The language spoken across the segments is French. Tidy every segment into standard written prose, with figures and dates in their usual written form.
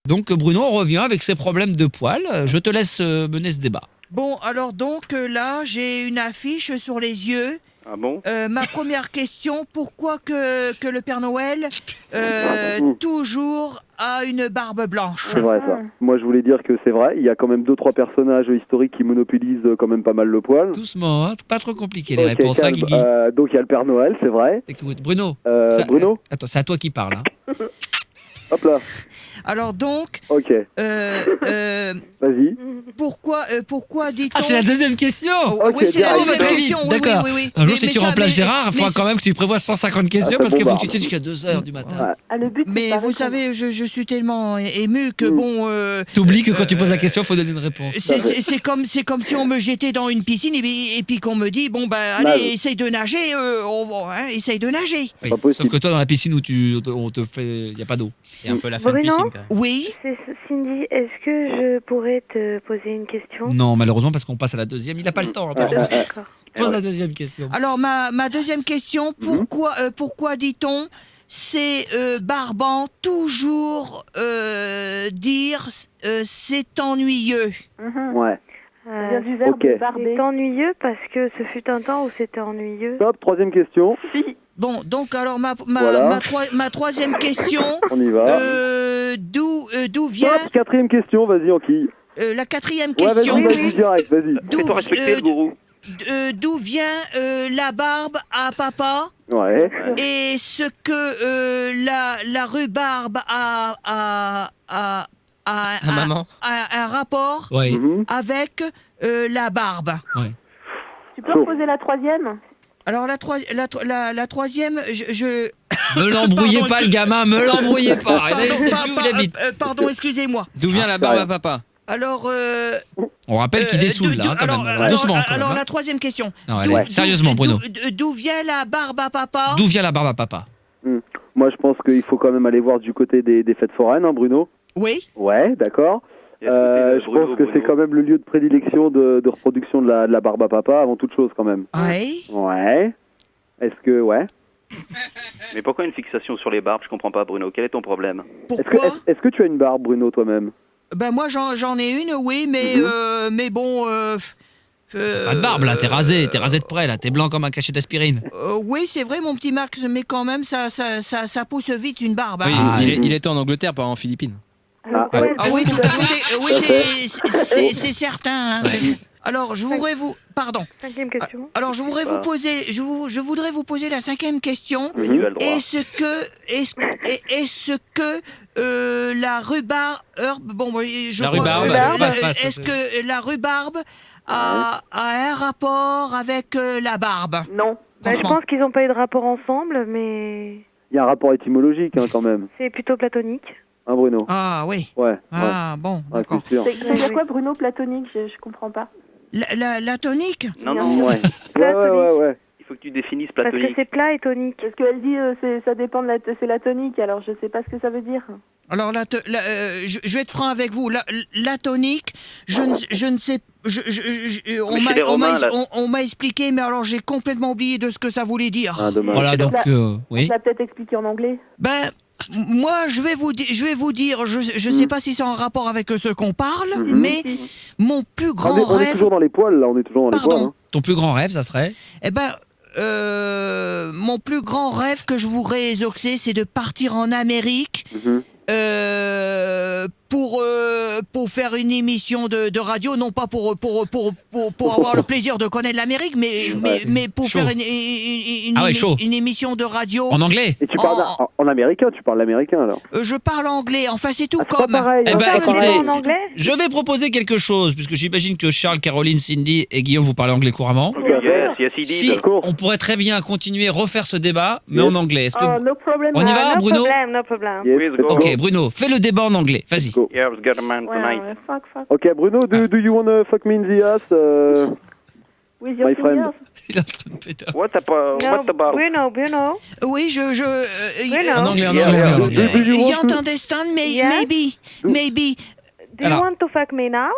Donc Bruno revient avec ses problèmes de poils. Je te laisse mener ce débat. Bon, alors donc là, j'ai une affiche sur les yeux. Ah bon? Ma première question, pourquoi que le Père Noël toujours a une barbe blanche? C'est vrai ça. Moi je voulais dire que c'est vrai, il y a quand même 2-3 personnages historiques qui monopolisent quand même pas mal le poil. Doucement, hein, pas trop compliqué les réponses, hein, Guigui. Donc il y a le Père Noël, c'est vrai. Écoute, Bruno. Bruno Attends, c'est à toi qui parle. Hein. Hop là. Alors donc, ok. Vas-y. Pourquoi dit-on... Ah, c'est la deuxième question. Oui, c'est la deuxième très question. vite. D'accord. Oui. Un jour, si tu remplaces Gérard, il faudra quand même que tu prévois 150 questions parce qu'il faut que tu tiennes jusqu'à 2h du matin. Mais vous savez, je suis tellement ému que bon... T'oublies que quand tu poses la question, il faut donner une réponse. C'est comme si on me jetait dans une piscine et puis qu'on me dit, bon, allez, essaye de nager, essaye de nager. Oui, sauf que toi, dans la piscine où on te fait... Il n'y a pas d'eau. C'est un peu la fin de piscine, quand même. Oui. C'est Cindy, est-ce que je pourrais te poser une question? Non, malheureusement, parce qu'on passe à la deuxième. Il n'a pas le temps, apparemment. D'accord. Pose la deuxième question. Alors, ma deuxième question, pourquoi dit-on, c'est barbant, toujours dire c'est ennuyeux? Ouais. Du verbe c'est ennuyeux parce que ce fut un temps où c'était ennuyeux. Top, troisième question. Bon, donc alors ma troisième question. On y va. D'où vient... Top, quatrième question, vas-y Anquille. La quatrième question. Ouais, vas-y, direct, vas-y. Fais-toi respecter, le gourou. D'où vient la barbe à papa? Ouais. Et ce que la rhubarbe a maman. un rapport avec la barbe. Ouais. Tu peux poser la troisième? Alors la troisième, je... Me l'embrouillez pas, le gamin, me l'embrouillez pas. Il sait plus où il habite. Pardon, excusez-moi. D'où vient la barbe à papa? Alors... On rappelle qu'il dessoule, là, quand même. Doucement, quand même. Alors la troisième question. Non, allez, sérieusement, Bruno. D'où vient la barbe à papa? D'où vient la barbe à papa? Moi, je pense qu'il faut quand même aller voir du côté des fêtes foraines, hein, Bruno. Oui. Ouais, d'accord. Je pense que c'est quand même le lieu de prédilection de reproduction de la barbe à papa avant toute chose, quand même. Oui. Ouais. Est-ce que... Ouais. Mais pourquoi une fixation sur les barbes? Je comprends pas, Bruno. Quel est ton problème? Pourquoi? Est-ce que tu as une barbe, Bruno, toi-même? Ben moi, j'en ai une, oui, mais bon... Pas de barbe, là, t'es rasé de près, là, t'es blanc comme un cachet d'aspirine. Oui, c'est vrai, mon petit Max, mais quand même, ça pousse vite une barbe. Oui, Hein. il était en Angleterre, pas en Philippines. Oui, tout à fait. Oui, c'est certain. Hein, alors, je voudrais vous... Pardon. Cinquième question. Alors, je voudrais vous poser... Je voudrais vous poser la cinquième question. Est-ce que la rhubarbe... Bon, je la crois... rhubarbe. Est-ce que la rhubarbe a un rapport avec la barbe? Non. Je pense qu'ils n'ont pas eu de rapport ensemble, mais... Il y a un rapport étymologique, hein, quand même. C'est plutôt platonique. Hein, Bruno? Ah, oui. Ouais. Bon, ouais, d'accord. c'est sûr. C'est quoi, Bruno, platonique? Je comprends pas. La tonique? Non. Ouais. Ouais. Il faut que tu définisses Parce platonique. que c'est plat et tonique. Parce qu'elle dit ça dépend de c'est la tonique, alors je sais pas ce que ça veut dire. Alors je vais être franc avec vous. La tonique, je ne sais. On m'a expliqué, mais alors j'ai complètement oublié de ce que ça voulait dire. Ah, dommage. Voilà, donc, oui. Ça peut-être expliqué en anglais. Ben, moi, je vais vous dire, je sais pas si c'est en rapport avec ce qu'on parle, mais mon plus grand on est rêve... toujours dans les poils, là, on est toujours dans les poils. Hein. Ton plus grand rêve, ça serait? Eh ben, mon plus grand rêve que je voudrais exaucer, c'est de partir en Amérique pour faire une émission de radio, non pas pour avoir le plaisir de connaître l'Amérique, mais pour faire une émission de radio. En anglais? Et tu parles en américain, tu parles l'américain alors? Je parle anglais, enfin c'est tout c'est pas pareil, Eh hein. ben, écoutez, en anglais? je vais proposer quelque chose, puisque j'imagine que Charles, Caroline, Cindy et Guillaume, vous parlez anglais couramment. Yes, he did. Si on pourrait très bien continuer, refaire ce débat, mais en anglais. Est-ce que... no problem. On y va, Bruno? No problem. Yes, Ok, Bruno, fais le débat en anglais, vas-y. Yeah, I was got a man tonight. Fuck. Ok, Bruno, do you wanna fuck me in the ass, With your my friend? Il est en train de péter. What about? Bruno. Oui, En anglais, en anglais. You don't understand, maybe. Do you want to fuck me now?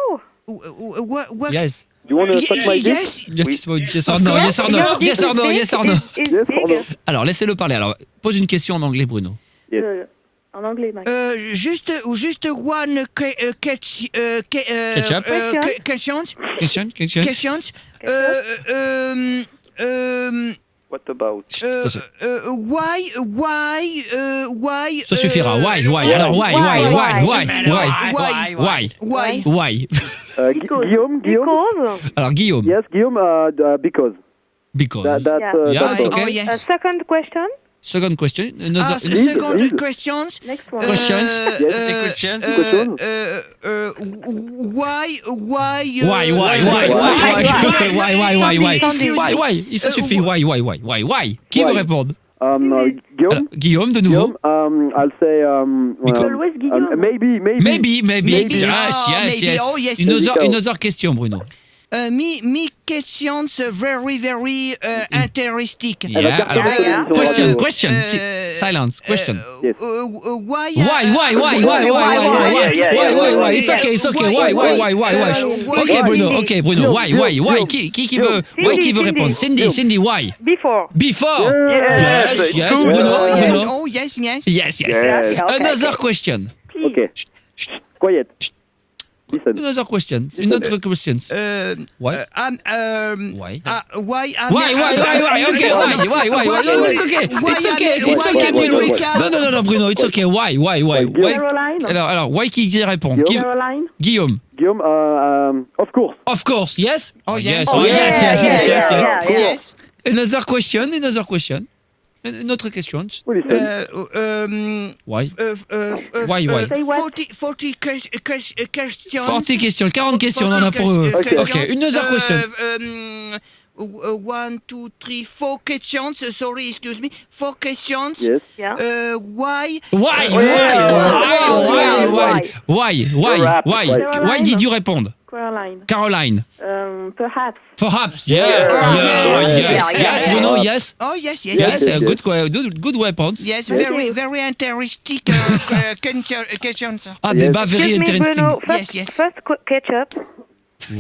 What? Yes. Do you wanna fuck my dick? Yes or no, yes or no, yes or no, yes or no. Is big. Alors, laissez-le parler. Alors, pose une question en anglais, Bruno. Yes. En anglais, Max. Juste one questions. Questions. What about? Why? Ça suffira. Why? Alors, why? Guillaume. Because. Alors, Guillaume. Yes, Guillaume. Because. Because. Yeah, it's okay. yes. Second question. Second question. Second questions. Next one. Questions. Why? Why? Et ça suffit. Why? Qui veut répondre? Guillaume. Alors, Guillaume, de nouveau. I'll say. Always Guillaume. Maybe. Maybe. Yes. Oh, yes. Une autre question, Bruno. Me questions very interesting. Yeah. Alors, question. Silence. Question. Why? It's okay. Why? Okay, Bruno. Why? Qui veut répondre? Cindy. Why? Before. Yes. Bruno. Oh, yes. Yes. Another question. Okay. Quiet. Listen. Another question. Une autre question. Why? Why? Why? It's okay, Bruno. Non, Bruno, it's okay. Why? Caroline. Alors, why qui répond? Caroline. Guillaume. Of course. Of course, yes? Oh, yes. Yes. Another question. Une autre question. Why? Why? 40 questions. 40 questions, 40 questions, on en a pour eux. Ok, une autre question. 1, 2, 3, 4 questions. Sorry, excuse me. 4 questions. Yes. Yeah. Why? Why did you répondre? Caroline. Perhaps. Yeah. Bruno, yes. Oh, yes. Good weapons. Yes, very interesting questions. Débat very Excuse me, interesting. Bruno. Yes. First ketchup.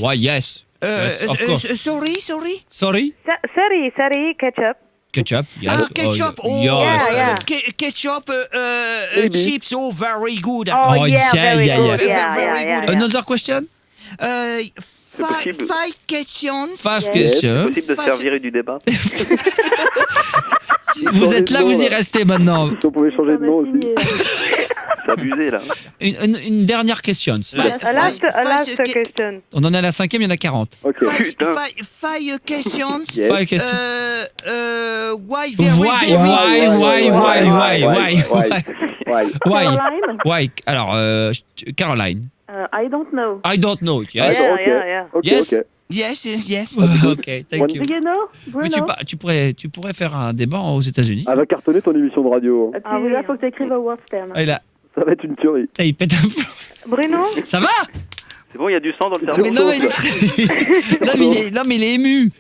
Why, yes. Of course. Sorry. Sorry? Sorry, ketchup. Ketchup, yes. Ketchup. Yeah. Ketchup, chips. Oh, very good. Oh, yeah. Very good. Another question? 5 questions. 5 C'est questions. possible de se faire virer du débat? Vous êtes là, vous y restez maintenant. Si on pouvait changer de nom aussi. C'est abusé, là. Une dernière question. Last question. On en a la 5e, il y en a 40. Ok. 5 questions. Yes. 5 questions. Why? Why? Alors, Caroline. I don't know. I don't know. Yes. Yeah. Yes. Yes. Ok, thank you. Do you know, Mais Bruno? tu pourrais faire un débat aux États-Unis. Elle va cartonner ton émission de radio. Ah oui, là, faut que tu écrives au Wordsterm. Ah, là, Ça va être une tuerie. il pète un plomb. Bruno? Ça va? C'est bon, il y a du sang dans le cerveau. Mais non, mais il est très... non, mais il est ému.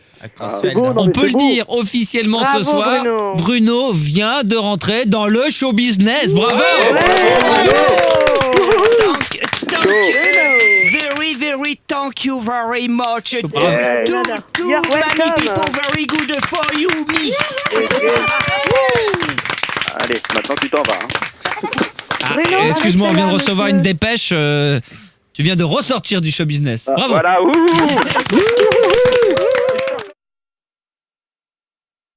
On peut le dire officiellement Bravo, ce soir. Bruno vient de rentrer dans le show business. Bravo! Very thank you very much. Yeah. Too You're many welcome. people very good for you, me. Allez, maintenant tu t'en vas. Hein. Bruno, Excuse-moi, on vient de avec recevoir monsieur. une dépêche. Tu viens de ressortir du show business. Bravo! Voilà, ouh.